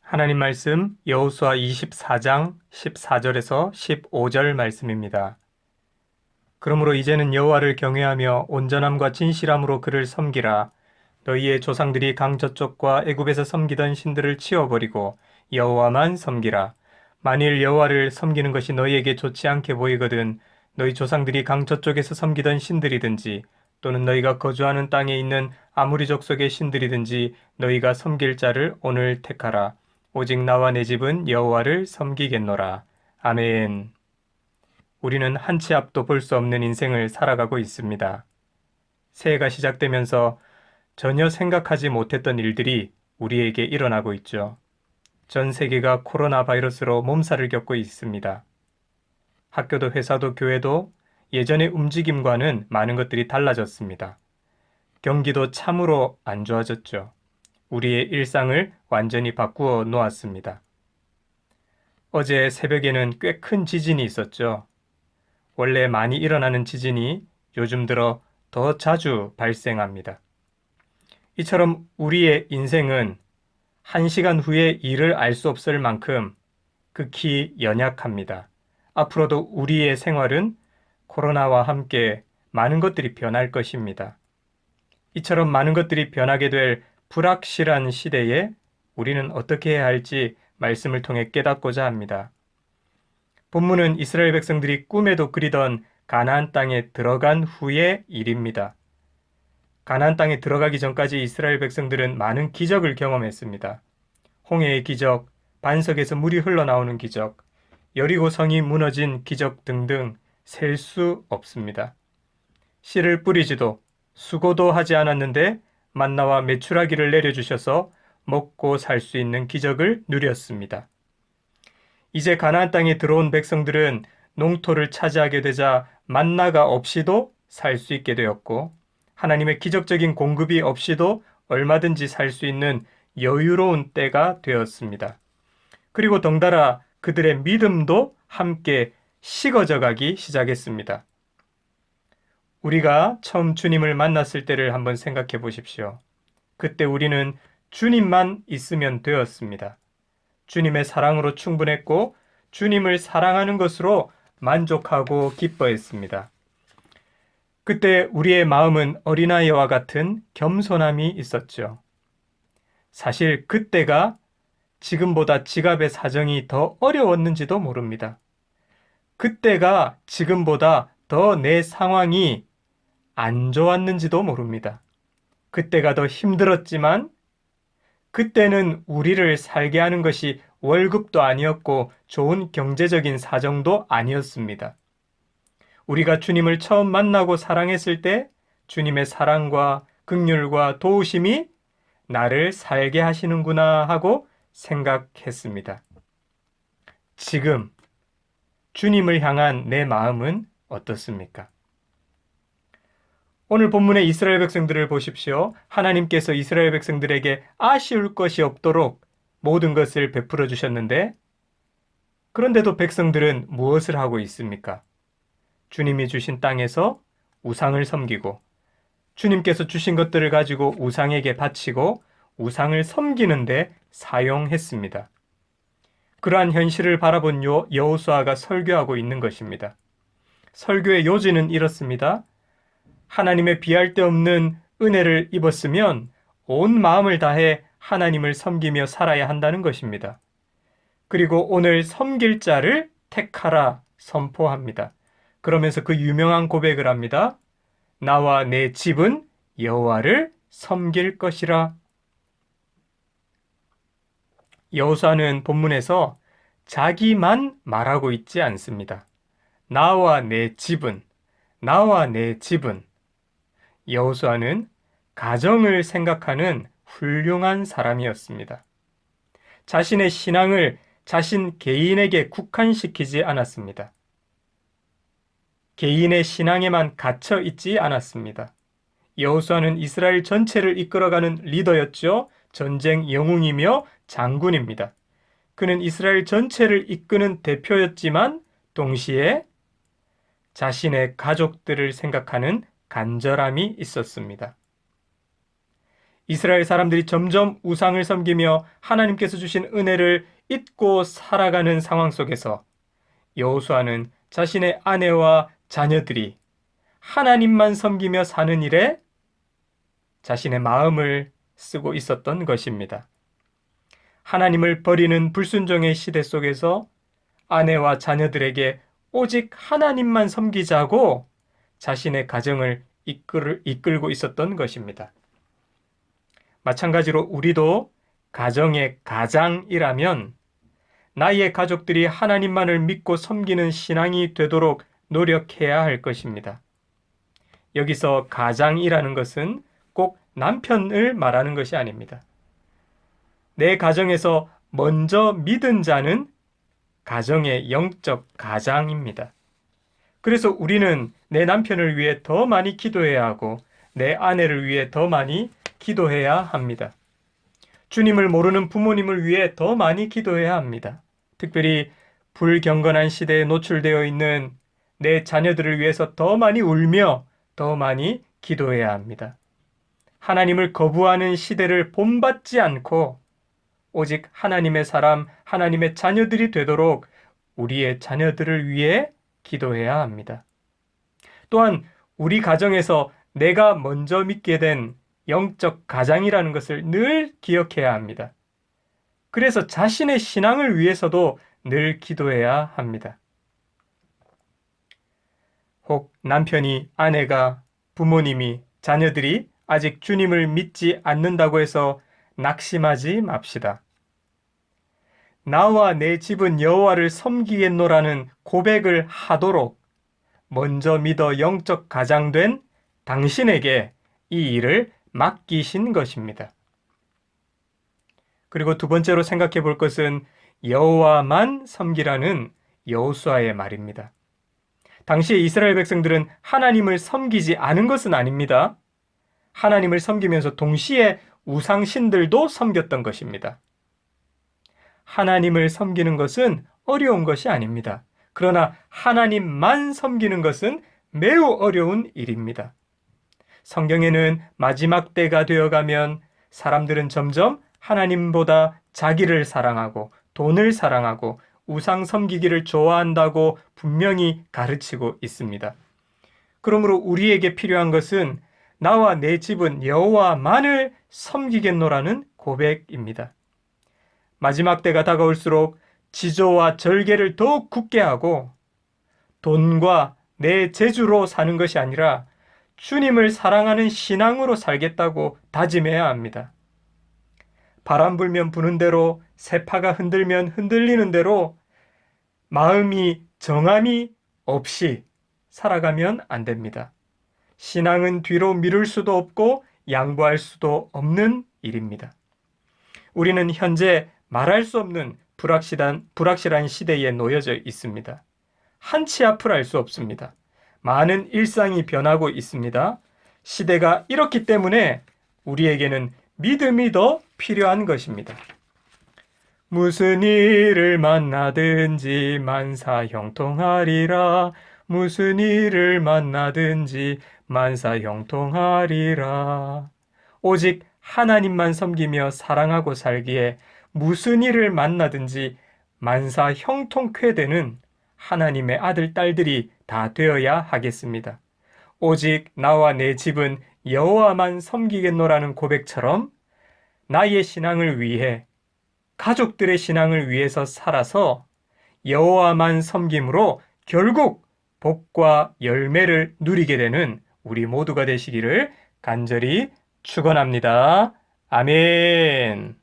하나님 말씀 여호수아 24장 14절에서 15절 말씀입니다. 그러므로 이제는 여호와를 경외하며 온전함과 진실함으로 그를 섬기라. 너희의 조상들이 강 저쪽과 애굽에서 섬기던 신들을 치워버리고 여호와만 섬기라. 만일 여호와를 섬기는 것이 너희에게 좋지 않게 보이거든 너희 조상들이 강 저쪽에서 섬기던 신들이든지 또는 너희가 거주하는 땅에 있는 아무리 족속의 신들이든지 너희가 섬길 자를 오늘 택하라. 오직 나와 내 집은 여호와를 섬기겠노라. 아멘. 우리는 한 치 앞도 볼 수 없는 인생을 살아가고 있습니다. 새해가 시작되면서 전혀 생각하지 못했던 일들이 우리에게 일어나고 있죠. 전 세계가 코로나 바이러스로 몸살을 겪고 있습니다. 학교도 회사도 교회도 예전의 움직임과는 많은 것들이 달라졌습니다. 경기도 참으로 안 좋아졌죠. 우리의 일상을 완전히 바꾸어 놓았습니다. 어제 새벽에는 꽤 큰 지진이 있었죠. 원래 많이 일어나는 지진이 요즘 들어 더 자주 발생합니다. 이처럼 우리의 인생은 1시간 후에 일을 알 수 없을 만큼 극히 연약합니다. 앞으로도 우리의 생활은 코로나와 함께 많은 것들이 변할 것입니다. 이처럼 많은 것들이 변하게 될 불확실한 시대에 우리는 어떻게 해야 할지 말씀을 통해 깨닫고자 합니다. 본문은 이스라엘 백성들이 꿈에도 그리던 가나안 땅에 들어간 후의 일입니다. 가나안 땅에 들어가기 전까지 이스라엘 백성들은 많은 기적을 경험했습니다. 홍해의 기적, 반석에서 물이 흘러나오는 기적, 여리고 성이 무너진 기적 등등 셀 수 없습니다. 씨를 뿌리지도 수고도 하지 않았는데 만나와 메추라기를 내려주셔서 먹고 살 수 있는 기적을 누렸습니다. 이제 가나안 땅에 들어온 백성들은 농토를 차지하게 되자 만나가 없이도 살 수 있게 되었고 하나님의 기적적인 공급이 없이도 얼마든지 살 수 있는 여유로운 때가 되었습니다. 그리고 덩달아 그들의 믿음도 함께 식어져 가기 시작했습니다. 우리가 처음 주님을 만났을 때를 한번 생각해 보십시오. 그때 우리는 주님만 있으면 되었습니다. 주님의 사랑으로 충분했고 주님을 사랑하는 것으로 만족하고 기뻐했습니다. 그때 우리의 마음은 어린아이와 같은 겸손함이 있었죠. 사실 그때가 지금보다 지갑의 사정이 더 어려웠는지도 모릅니다. 그때가 지금보다 더 내 상황이 안 좋았는지도 모릅니다. 그때가 더 힘들었지만 그때는 우리를 살게 하는 것이 월급도 아니었고 좋은 경제적인 사정도 아니었습니다. 우리가 주님을 처음 만나고 사랑했을 때 주님의 사랑과 긍휼과 도우심이 나를 살게 하시는구나 하고 생각했습니다. 지금 주님을 향한 내 마음은 어떻습니까? 오늘 본문의 이스라엘 백성들을 보십시오. 하나님께서 이스라엘 백성들에게 아쉬울 것이 없도록 모든 것을 베풀어 주셨는데 그런데도 백성들은 무엇을 하고 있습니까? 주님이 주신 땅에서 우상을 섬기고 주님께서 주신 것들을 가지고 우상에게 바치고 우상을 섬기는데 사용했습니다. 그러한 현실을 바라본 여호수아가 설교하고 있는 것입니다. 설교의 요지는 이렇습니다. 하나님의 비할 데 없는 은혜를 입었으면 온 마음을 다해 하나님을 섬기며 살아야 한다는 것입니다. 그리고 오늘 섬길 자를 택하라 선포합니다. 그러면서 그 유명한 고백을 합니다. 나와 내 집은 여호와를 섬길 것이라. 여호수아는 본문에서 자기만 말하고 있지 않습니다. 나와 내 집은 여호수아는 가정을 생각하는 훌륭한 사람이었습니다. 자신의 신앙을 자신 개인에게 국한시키지 않았습니다. 개인의 신앙에만 갇혀 있지 않았습니다. 여호수아는 이스라엘 전체를 이끌어가는 리더였죠. 전쟁 영웅이며 장군입니다. 그는 이스라엘 전체를 이끄는 대표였지만 동시에 자신의 가족들을 생각하는 간절함이 있었습니다. 이스라엘 사람들이 점점 우상을 섬기며 하나님께서 주신 은혜를 잊고 살아가는 상황 속에서 여호수아는 자신의 아내와 자녀들이 하나님만 섬기며 사는 일에 자신의 마음을 쓰고 있었던 것입니다. 하나님을 버리는 불순종의 시대 속에서 아내와 자녀들에게 오직 하나님만 섬기자고 자신의 가정을 이끌고 있었던 것입니다. 마찬가지로 우리도 가정의 가장이라면 나의 가족들이 하나님만을 믿고 섬기는 신앙이 되도록 노력해야 할 것입니다. 여기서 가장이라는 것은 꼭 남편을 말하는 것이 아닙니다. 내 가정에서 먼저 믿은 자는 가정의 영적 가장입니다. 그래서 우리는 내 남편을 위해 더 많이 기도해야 하고 내 아내를 위해 더 많이 기도해야 합니다. 주님을 모르는 부모님을 위해 더 많이 기도해야 합니다. 특별히 불경건한 시대에 노출되어 있는 내 자녀들을 위해서 더 많이 울며 더 많이 기도해야 합니다. 하나님을 거부하는 시대를 본받지 않고 오직 하나님의 사람, 하나님의 자녀들이 되도록 우리의 자녀들을 위해 기도해야 합니다. 또한 우리 가정에서 내가 먼저 믿게 된 영적 가장이라는 것을 늘 기억해야 합니다. 그래서 자신의 신앙을 위해서도 늘 기도해야 합니다. 혹 남편이, 아내가, 부모님이, 자녀들이 아직 주님을 믿지 않는다고 해서 낙심하지 맙시다. 나와 내 집은 여호와를 섬기겠노라는 고백을 하도록 먼저 믿어 영적 가장된 당신에게 이 일을 맡기신 것입니다. 그리고 두 번째로 생각해 볼 것은 여호와만 섬기라는 여호수아의 말입니다. 당시에 이스라엘 백성들은 하나님을 섬기지 않은 것은 아닙니다. 하나님을 섬기면서 동시에 우상신들도 섬겼던 것입니다. 하나님을 섬기는 것은 어려운 것이 아닙니다. 그러나 하나님만 섬기는 것은 매우 어려운 일입니다. 성경에는 마지막 때가 되어가면 사람들은 점점 하나님보다 자기를 사랑하고 돈을 사랑하고 우상 섬기기를 좋아한다고 분명히 가르치고 있습니다. 그러므로 우리에게 필요한 것은 나와 내 집은 여호와만을 섬기겠노라는 고백입니다. 마지막 때가 다가올수록 지조와 절개를 더욱 굳게 하고 돈과 내 재주로 사는 것이 아니라 주님을 사랑하는 신앙으로 살겠다고 다짐해야 합니다. 바람 불면 부는 대로, 세파가 흔들면 흔들리는 대로 마음이 정함이 없이 살아가면 안 됩니다. 신앙은 뒤로 미룰 수도 없고 양보할 수도 없는 일입니다. 우리는 현재 말할 수 없는 불확실한 시대에 놓여져 있습니다. 한치 앞을 알 수 없습니다. 많은 일상이 변하고 있습니다. 시대가 이렇기 때문에 우리에게는 믿음이 더 필요한 것입니다. 무슨 일을 만나든지 만사형통하리라. 무슨 일을 만나든지 만사형통하리라. 오직 하나님만 섬기며 사랑하고 살기에 무슨 일을 만나든지 만사형통케 되는 하나님의 아들, 딸들이 다 되어야 하겠습니다. 오직 나와 내 집은 여호와만 섬기겠노라는 고백처럼 나의 신앙을 위해, 가족들의 신앙을 위해서 살아서 여호와만 섬김으로 결국 복과 열매를 누리게 되는 우리 모두가 되시기를 간절히 축원합니다. 아멘.